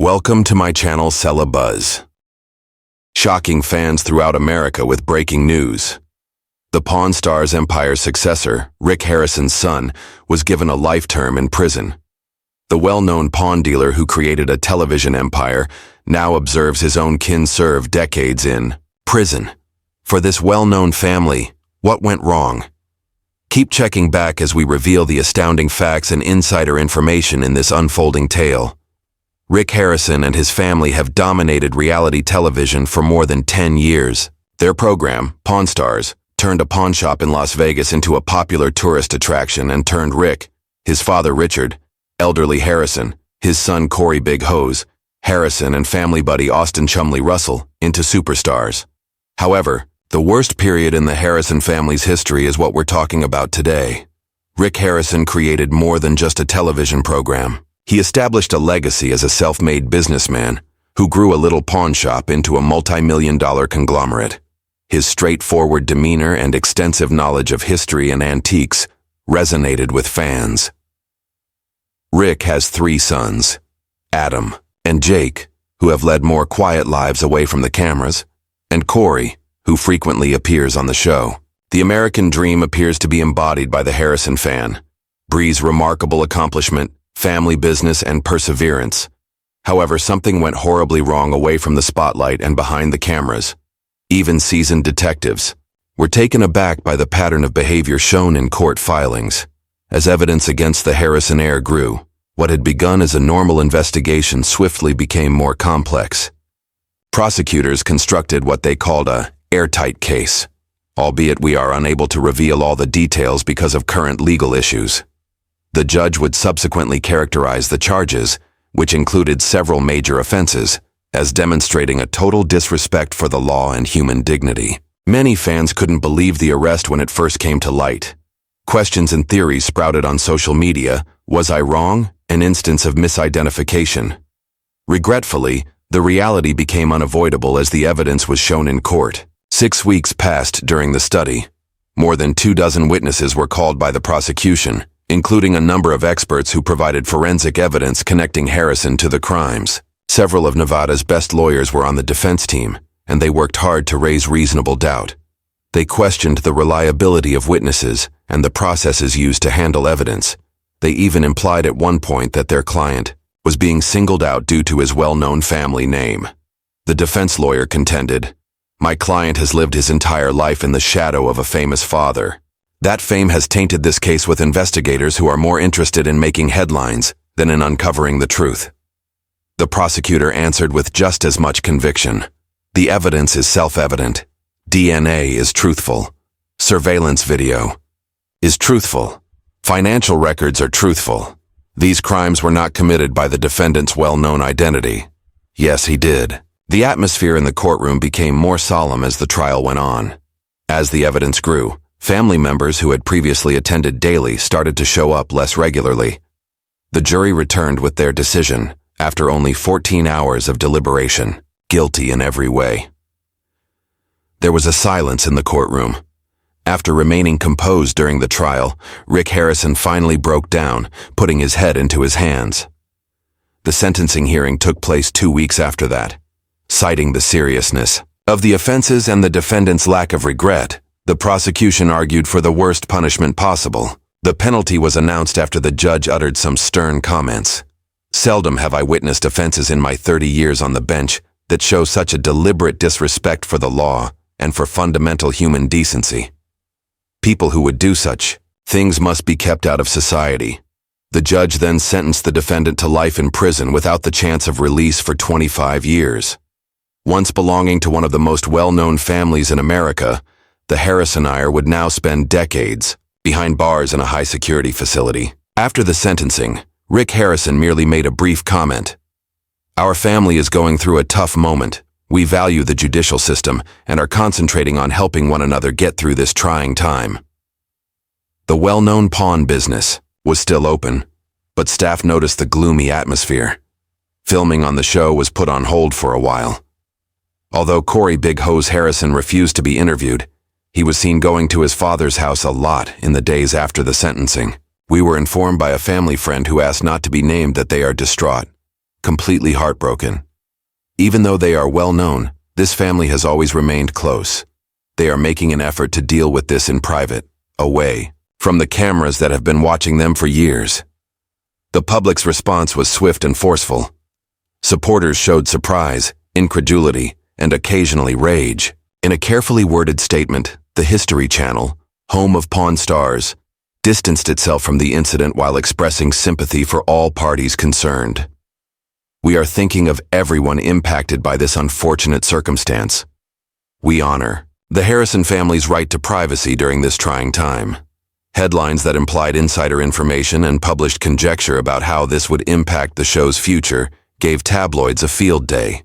Welcome to my channel Sella Buzz. Shocking fans throughout America with breaking news. The Pawn Stars Empire's successor, Rick Harrison's son, was given a life term in prison. The well-known pawn dealer who created a television empire now observes his own kin serve decades in prison. For this well-known family, what went wrong? Keep checking back as we reveal the astounding facts and insider information in this unfolding tale. Rick Harrison and his family have dominated reality television for more than 10 years. Their program, Pawn Stars, turned a pawn shop in Las Vegas into a popular tourist attraction and turned Rick, his father Richard, elderly Harrison, his son Corey Big Hose, Harrison and family buddy Austin Chumley Russell into superstars. However, the worst period in the Harrison family's history is what we're talking about today. Rick Harrison created more than just a television program. He established a legacy as a self-made businessman who grew a little pawn shop into a multi-million-dollar conglomerate. His straightforward demeanor and extensive knowledge of history and antiques resonated with fans. Rick has 3 sons, Adam and Jake, who have led more quiet lives away from the cameras, and Corey, who frequently appears on the show. The American dream appears to be embodied by the Harrison fan. Bree's remarkable accomplishment, family business, and perseverance. However, something went horribly wrong away from the spotlight and behind the cameras. Even seasoned detectives were taken aback by the pattern of behavior shown in court filings. As evidence against the Harrison heir grew, what had begun as a normal investigation swiftly became more complex. Prosecutors constructed what they called a airtight case, albeit we are unable to reveal all the details because of current legal issues. The judge would subsequently characterize the charges, which included several major offenses, as demonstrating a total disrespect for the law and human dignity. Many fans couldn't believe the arrest when it first came to light. Questions and theories sprouted on social media. Was I wrong? An instance of misidentification. Regretfully, the reality became unavoidable as the evidence was shown in court. 6 weeks passed during the study. More than 24 witnesses were called by the prosecution, including a number of experts who provided forensic evidence connecting Harrison to the crimes. Several of Nevada's best lawyers were on the defense team, and they worked hard to raise reasonable doubt. They questioned the reliability of witnesses and the processes used to handle evidence. They even implied at one point that their client was being singled out due to his well-known family name. The defense lawyer contended, "My client has lived his entire life in the shadow of a famous father. That fame has tainted this case with investigators who are more interested in making headlines than in uncovering the truth." The prosecutor answered with just as much conviction. "The evidence is self-evident. DNA is truthful. Surveillance video is truthful. Financial records are truthful. These crimes were not committed by the defendant's well-known identity." Yes, he did. The atmosphere in the courtroom became more solemn as the trial went on. As the evidence grew, family members who had previously attended daily started to show up less regularly. The jury returned with their decision after only 14 hours of deliberation, guilty in every way. There was a silence in the courtroom. After remaining composed during the trial, Rick Harrison finally broke down, putting his head into his hands. The sentencing hearing took place 2 weeks after that. Citing the seriousness of the offenses and the defendant's lack of regret, the prosecution argued for the worst punishment possible. The penalty was announced after the judge uttered some stern comments. "Seldom have I witnessed offenses in my 30 years on the bench that show such a deliberate disrespect for the law and for fundamental human decency. People who would do such things must be kept out of society." The judge then sentenced the defendant to life in prison without the chance of release for 25 years. Once belonging to one of the most well-known families in America, the Harrison heir would now spend decades behind bars in a high-security facility. After the sentencing, Rick Harrison merely made a brief comment. "Our family is going through a tough moment. We value the judicial system and are concentrating on helping one another get through this trying time." The well-known pawn business was still open, but staff noticed the gloomy atmosphere. Filming on the show was put on hold for a while. Although Corey Big Hose Harrison refused to be interviewed, he was seen going to his father's house a lot in the days after the sentencing. We were informed by a family friend who asked not to be named that they are distraught. completely heartbroken. Even though they are well known, this family has always remained close. They are making an effort to deal with this in private, away from the cameras that have been watching them for years. The public's response was swift and forceful. Supporters showed surprise, incredulity, and occasionally rage. In a carefully worded statement, the History Channel, home of Pawn Stars, distanced itself from the incident while expressing sympathy for all parties concerned. We are thinking of everyone impacted by this unfortunate circumstance. We honor the Harrison family's right to privacy during this trying time. Headlines that implied insider information and published conjecture about how this would impact the show's future gave tabloids a field day.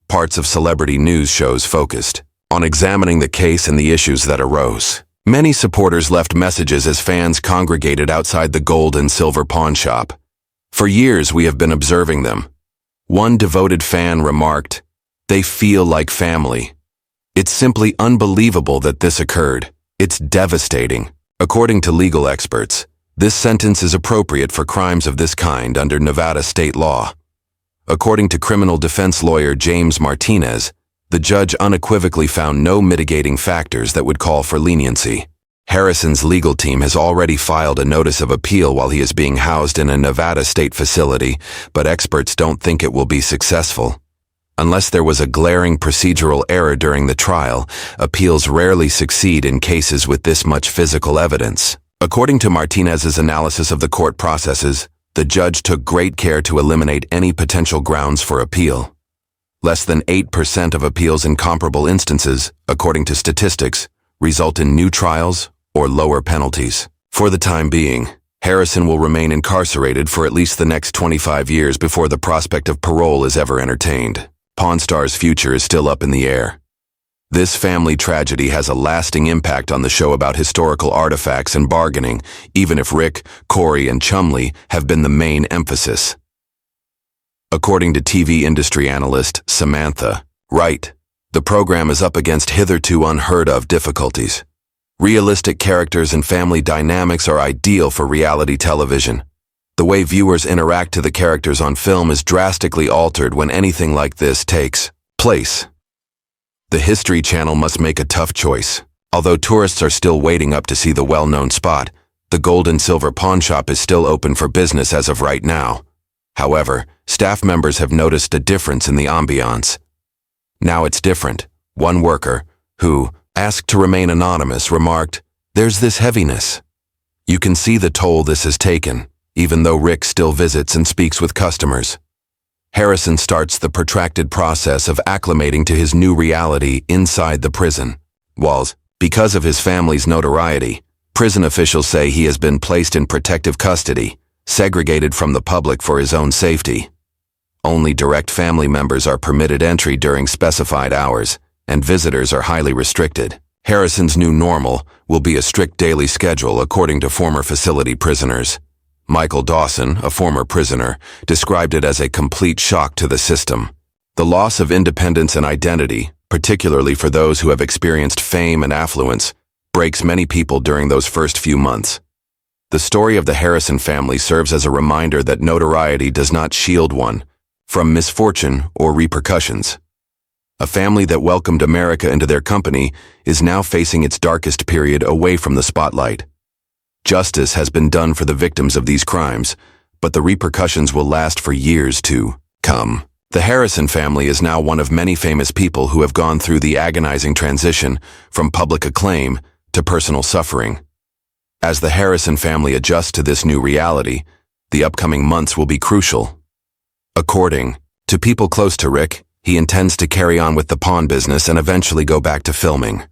Parts of celebrity news shows focused on examining the case and the issues that arose. Many supporters left messages as fans congregated outside the gold and silver pawn shop. For years we have been observing them. One devoted fan remarked, "They feel like family." It's simply unbelievable that this occurred. It's devastating. According to legal experts, this sentence is appropriate for crimes of this kind under Nevada state law. According to criminal defense lawyer James Martinez, the judge unequivocally found no mitigating factors that would call for leniency. Harrison's legal team has already filed a notice of appeal while he is being housed in a Nevada state facility, but experts don't think it will be successful. Unless there was a glaring procedural error during the trial, appeals rarely succeed in cases with this much physical evidence. According to Martinez's analysis of the court processes, the judge took great care to eliminate any potential grounds for appeal. Less than 8% of appeals in comparable instances, according to statistics, result in new trials or lower penalties. For the time being, Harrison will remain incarcerated for at least the next 25 years before the prospect of parole is ever entertained. Pawn Stars' future is still up in the air. This family tragedy has a lasting impact on the show about historical artifacts and bargaining, even if Rick, Corey, and Chumley have been the main emphasis. According to TV industry analyst Samantha Wright, the program is up against hitherto unheard-of difficulties. Realistic characters and family dynamics are ideal for reality television. The way viewers interact to the characters on film is drastically altered when anything like this takes place. The History Channel must make a tough choice. Although tourists are still waiting up to see the well-known spot, the gold and silver pawn shop is still open for business as of right now. However, staff members have noticed a difference in the ambiance. Now it's different. One worker, who, asked to remain anonymous, remarked, "There's this heaviness. You can see the toll this has taken, even though Rick still visits and speaks with customers." Harrison starts the protracted process of acclimating to his new reality inside the prison. While, because of his family's notoriety, prison officials say he has been placed in protective custody, segregated from the public for his own safety. Only direct family members are permitted entry during specified hours, and visitors are highly restricted. Harrison's new normal will be a strict daily schedule according to former facility prisoners. Michael Dawson, a former prisoner, described it as a complete shock to the system. The loss of independence and identity, particularly for those who have experienced fame and affluence, breaks many people during those first few months. The story of the Harrison family serves as a reminder that notoriety does not shield one from misfortune or repercussions. A family that welcomed America into their company is now facing its darkest period away from the spotlight. Justice has been done for the victims of these crimes, but the repercussions will last for years to come. The Harrison family is now one of many famous people who have gone through the agonizing transition from public acclaim to personal suffering. As the Harrison family adjusts to this new reality, the upcoming months will be crucial. According to people close to Rick, he intends to carry on with the pawn business and eventually go back to filming,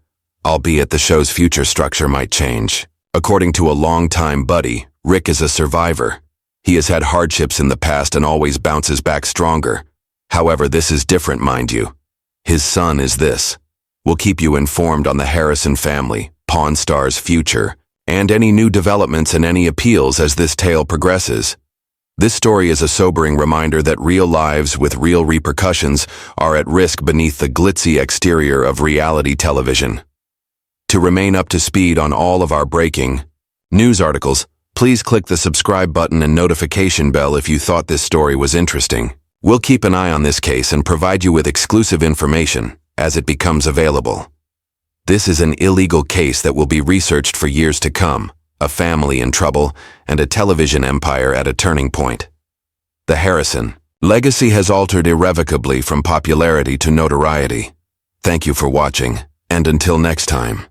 albeit the show's future structure might change. According to a longtime buddy, Rick is a survivor. He has had hardships in the past and always bounces back stronger. However, this is different, mind you. His son is this. We'll keep you informed on the Harrison family, Pawn Stars' future, and any new developments and any appeals as this tale progresses. This story is a sobering reminder that real lives with real repercussions are at risk beneath the glitzy exterior of reality television. To remain up to speed on all of our breaking news articles, please click the subscribe button and notification bell if you thought this story was interesting. We'll keep an eye on this case and provide you with exclusive information as it becomes available. This is an illegal case that will be researched for years to come, a family in trouble, and a television empire at a turning point. The Harrison legacy has altered irrevocably from popularity to notoriety. Thank you for watching, and until next time.